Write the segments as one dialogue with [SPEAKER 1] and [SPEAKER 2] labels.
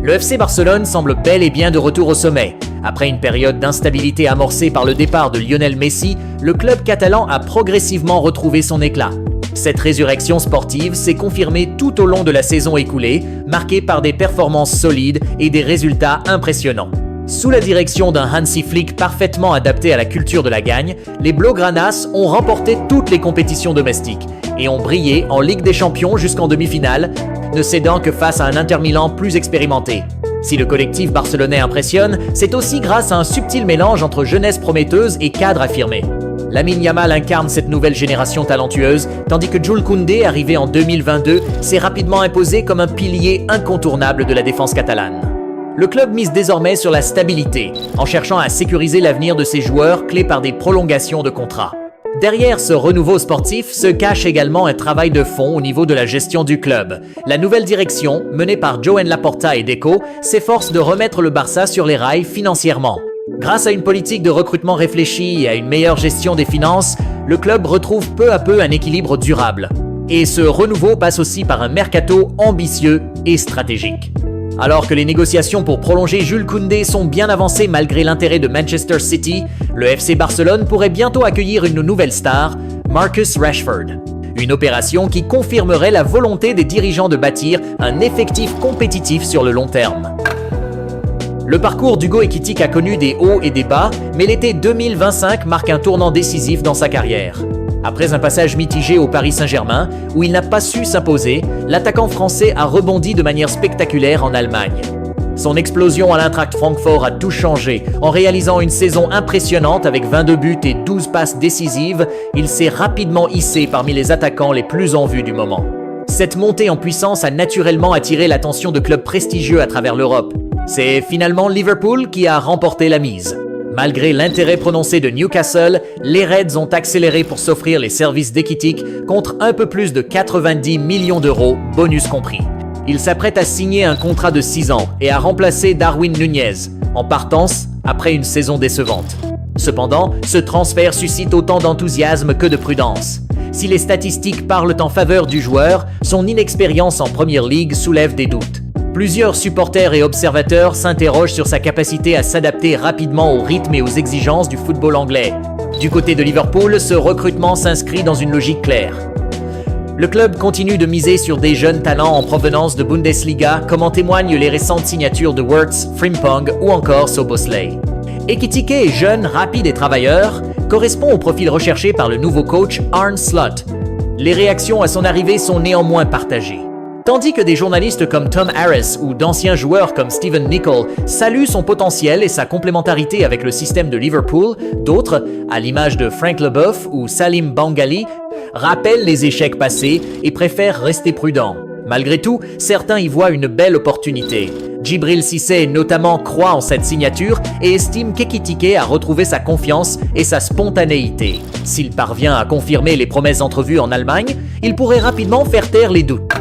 [SPEAKER 1] Le FC Barcelone semble bel et bien de retour au sommet. Après une période d'instabilité amorcée par le départ de Lionel Messi, le club catalan a progressivement retrouvé son éclat. Cette résurrection sportive s'est confirmée tout au long de la saison écoulée, marquée par des performances solides et des résultats impressionnants. Sous la direction d'un Hansi Flick parfaitement adapté à la culture de la gagne, les Blaugranas ont remporté toutes les compétitions domestiques et ont brillé en Ligue des Champions jusqu'en demi-finale, ne cédant que face à un Inter Milan plus expérimenté. Si le collectif barcelonais impressionne, c'est aussi grâce à un subtil mélange entre jeunesse prometteuse et cadre affirmé. Lamine Yamal incarne cette nouvelle génération talentueuse, tandis que Jules Koundé, arrivé en 2022, s'est rapidement imposé comme un pilier incontournable de la défense catalane. Le club mise désormais sur la stabilité, en cherchant à sécuriser l'avenir de ses joueurs clés par des prolongations de contrats. Derrière ce renouveau sportif se cache également un travail de fond au niveau de la gestion du club. La nouvelle direction, menée par Joan Laporta et Deco, s'efforce de remettre le Barça sur les rails financièrement. Grâce à une politique de recrutement réfléchie et à une meilleure gestion des finances, le club retrouve peu à peu un équilibre durable. Et ce renouveau passe aussi par un mercato ambitieux et stratégique. Alors que les négociations pour prolonger Jules Koundé sont bien avancées malgré l'intérêt de Manchester City, le FC Barcelone pourrait bientôt accueillir une nouvelle star, Marcus Rashford. Une opération qui confirmerait la volonté des dirigeants de bâtir un effectif compétitif sur le long terme. Le parcours d'Hugo Ekitike a connu des hauts et des bas, mais l'été 2025 marque un tournant décisif dans sa carrière. Après un passage mitigé au Paris Saint-Germain, où il n'a pas su s'imposer, l'attaquant français a rebondi de manière spectaculaire en Allemagne. Son explosion à l'Eintracht Francfort a tout changé. En réalisant une saison impressionnante avec 22 buts et 12 passes décisives, il s'est rapidement hissé parmi les attaquants les plus en vue du moment. Cette montée en puissance a naturellement attiré l'attention de clubs prestigieux à travers l'Europe. C'est finalement Liverpool qui a remporté la mise. Malgré l'intérêt prononcé de Newcastle, les Reds ont accéléré pour s'offrir les services d'Ekitike contre un peu plus de 90 millions d'euros, bonus compris. Il s'apprête à signer un contrat de 6 ans et à remplacer Darwin Nunez, en partance après une saison décevante. Cependant, ce transfert suscite autant d'enthousiasme que de prudence. Si les statistiques parlent en faveur du joueur, son inexpérience en Premier League soulève des doutes. Plusieurs supporters et observateurs s'interrogent sur sa capacité à s'adapter rapidement au rythme et aux exigences du football anglais. Du côté de Liverpool, ce recrutement s'inscrit dans une logique claire. Le club continue de miser sur des jeunes talents en provenance de Bundesliga, comme en témoignent les récentes signatures de Wirtz, Frimpong ou encore Szoboszlai. Ekitike est jeune, rapide et travailleur, correspond au profil recherché par le nouveau coach Arne Slot. Les réactions à son arrivée sont néanmoins partagées. Tandis que des journalistes comme Tom Harris ou d'anciens joueurs comme Steven Nicol saluent son potentiel et sa complémentarité avec le système de Liverpool, d'autres, à l'image de Frank Leboeuf ou Salim Bangali, rappellent les échecs passés et préfèrent rester prudents. Malgré tout, certains y voient une belle opportunité. Djibril Cissé notamment croit en cette signature et estime qu'Ekitike a retrouvé sa confiance et sa spontanéité. S'il parvient à confirmer les promesses entrevues en Allemagne, il pourrait rapidement faire taire les doutes.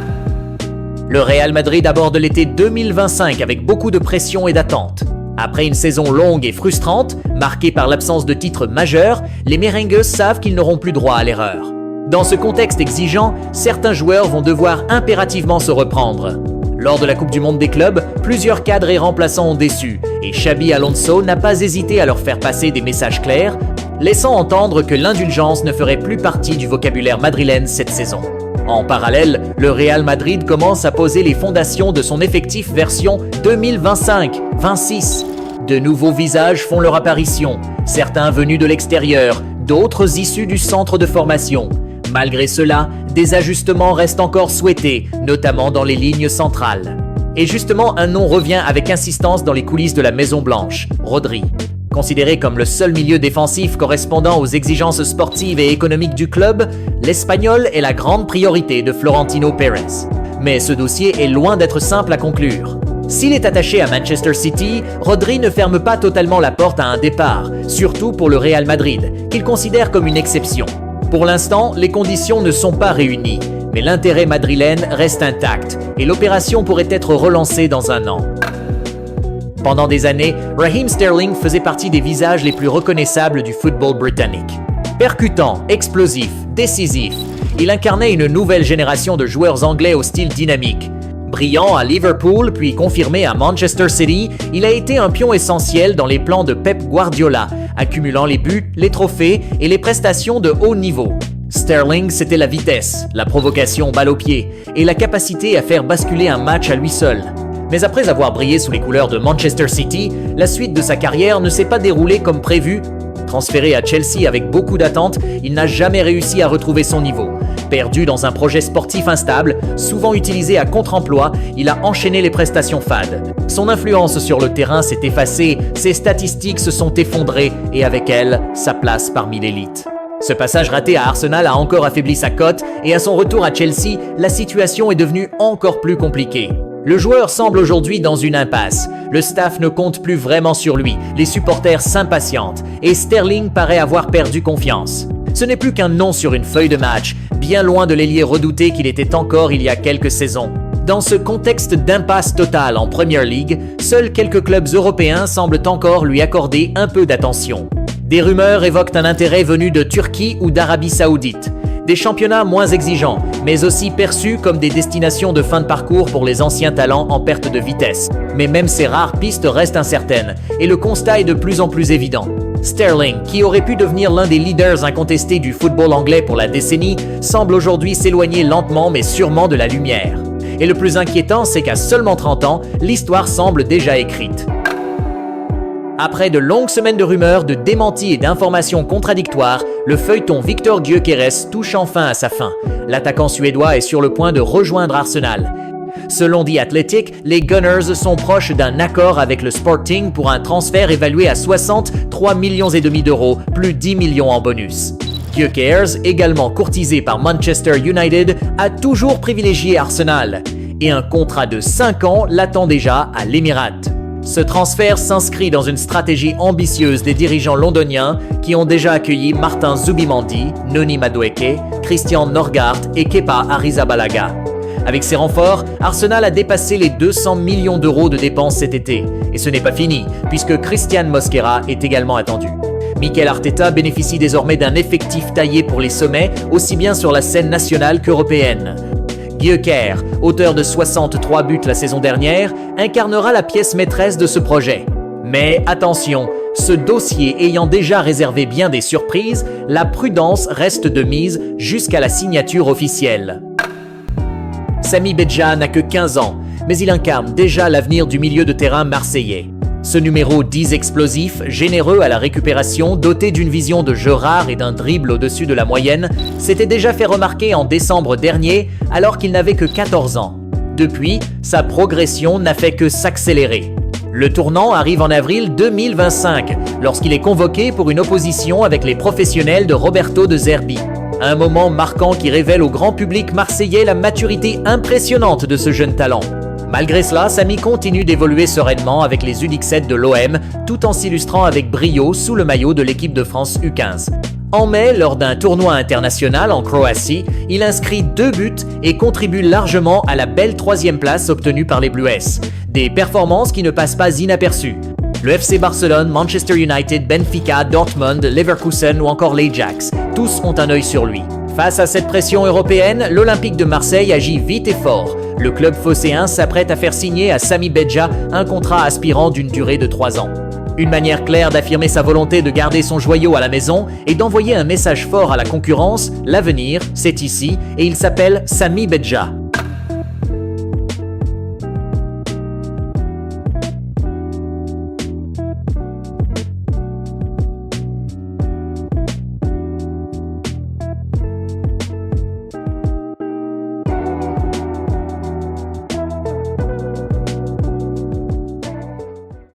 [SPEAKER 1] Le Real Madrid aborde l'été 2025 avec beaucoup de pression et d'attente. Après une saison longue et frustrante, marquée par l'absence de titres majeurs, les merengues savent qu'ils n'auront plus droit à l'erreur. Dans ce contexte exigeant, certains joueurs vont devoir impérativement se reprendre. Lors de la Coupe du Monde des clubs, plusieurs cadres et remplaçants ont déçu, et Xabi Alonso n'a pas hésité à leur faire passer des messages clairs, laissant entendre que l'indulgence ne ferait plus partie du vocabulaire madrilène cette saison. En parallèle, le Real Madrid commence à poser les fondations de son effectif version 2025-26. De nouveaux visages font leur apparition, certains venus de l'extérieur, d'autres issus du centre de formation. Malgré cela, des ajustements restent encore souhaités, notamment dans les lignes centrales. Et justement, un nom revient avec insistance dans les coulisses de la Maison Blanche, Rodri. Considéré comme le seul milieu défensif correspondant aux exigences sportives et économiques du club, l'Espagnol est la grande priorité de Florentino Pérez. Mais ce dossier est loin d'être simple à conclure. S'il est attaché à Manchester City, Rodri ne ferme pas totalement la porte à un départ, surtout pour le Real Madrid, qu'il considère comme une exception. Pour l'instant, les conditions ne sont pas réunies, mais l'intérêt madrilène reste intact et l'opération pourrait être relancée dans un an. Pendant des années, Raheem Sterling faisait partie des visages les plus reconnaissables du football britannique. Percutant, explosif, décisif, il incarnait une nouvelle génération de joueurs anglais au style dynamique. Brillant à Liverpool puis confirmé à Manchester City, il a été un pion essentiel dans les plans de Pep Guardiola, accumulant les buts, les trophées et les prestations de haut niveau. Sterling, c'était la vitesse, la provocation balle au pied et la capacité à faire basculer un match à lui seul. Mais après avoir brillé sous les couleurs de Manchester City, la suite de sa carrière ne s'est pas déroulée comme prévu. Transféré à Chelsea avec beaucoup d'attentes, il n'a jamais réussi à retrouver son niveau. Perdu dans un projet sportif instable, souvent utilisé à contre-emploi, il a enchaîné les prestations fades. Son influence sur le terrain s'est effacée, ses statistiques se sont effondrées et avec elles, sa place parmi l'élite. Ce passage raté à Arsenal a encore affaibli sa cote et à son retour à Chelsea, la situation est devenue encore plus compliquée. Le joueur semble aujourd'hui dans une impasse. Le staff ne compte plus vraiment sur lui, les supporters s'impatientent et Sterling paraît avoir perdu confiance. Ce n'est plus qu'un nom sur une feuille de match, bien loin de l'ailier redouté qu'il était encore il y a quelques saisons. Dans ce contexte d'impasse totale en Premier League, seuls quelques clubs européens semblent encore lui accorder un peu d'attention. Des rumeurs évoquent un intérêt venu de Turquie ou d'Arabie Saoudite. Des championnats moins exigeants, mais aussi perçus comme des destinations de fin de parcours pour les anciens talents en perte de vitesse. Mais même ces rares pistes restent incertaines, et le constat est de plus en plus évident. Sterling, qui aurait pu devenir l'un des leaders incontestés du football anglais pour la décennie, semble aujourd'hui s'éloigner lentement mais sûrement de la lumière. Et le plus inquiétant, c'est qu'à seulement 30 ans, l'histoire semble déjà écrite. Après de longues semaines de rumeurs, de démentis et d'informations contradictoires, le feuilleton Victor Gyökeres touche enfin à sa fin. L'attaquant suédois est sur le point de rejoindre Arsenal. Selon The Athletic, les Gunners sont proches d'un accord avec le Sporting pour un transfert évalué à 63,5 millions d'euros, plus 10 millions en bonus. Gyökeres, également courtisé par Manchester United, a toujours privilégié Arsenal. Et un contrat de 5 ans l'attend déjà à l'Émirat. Ce transfert s'inscrit dans une stratégie ambitieuse des dirigeants londoniens qui ont déjà accueilli Martin Zubimendi, Noni Madueke, Christian Norgard et Kepa Arrizabalaga. Avec ces renforts, Arsenal a dépassé les 200 millions d'euros de dépenses cet été. Et ce n'est pas fini, puisque Christian Mosquera est également attendu. Mikel Arteta bénéficie désormais d'un effectif taillé pour les sommets, aussi bien sur la scène nationale qu'européenne. Gyökeres, auteur de 63 buts la saison dernière, incarnera la pièce maîtresse de ce projet. Mais attention, ce dossier ayant déjà réservé bien des surprises, la prudence reste de mise jusqu'à la signature officielle. Samy Bedja n'a que 15 ans, mais il incarne déjà l'avenir du milieu de terrain marseillais. Ce numéro 10 explosif, généreux à la récupération, doté d'une vision de jeu rare et d'un dribble au-dessus de la moyenne, s'était déjà fait remarquer en décembre dernier alors qu'il n'avait que 14 ans. Depuis, sa progression n'a fait que s'accélérer. Le tournant arrive en avril 2025, lorsqu'il est convoqué pour une opposition avec les professionnels de Roberto De Zerbi. Un moment marquant qui révèle au grand public marseillais la maturité impressionnante de ce jeune talent. Malgré cela, Samy continue d'évoluer sereinement avec les U17 de l'OM, tout en s'illustrant avec brio sous le maillot de l'équipe de France U15. En mai, lors d'un tournoi international en Croatie, il inscrit 2 buts et contribue largement à la belle 3e place obtenue par les Blues. Des performances qui ne passent pas inaperçues. Le FC Barcelone, Manchester United, Benfica, Dortmund, Leverkusen ou encore l'Ajax, tous ont un œil sur lui. Face à cette pression européenne, l'Olympique de Marseille agit vite et fort. Le club phocéen s'apprête à faire signer à Samy Bedja un contrat aspirant d'une durée de 3 ans. Une manière claire d'affirmer sa volonté de garder son joyau à la maison et d'envoyer un message fort à la concurrence, l'avenir, c'est ici, et il s'appelle Samy Bedja.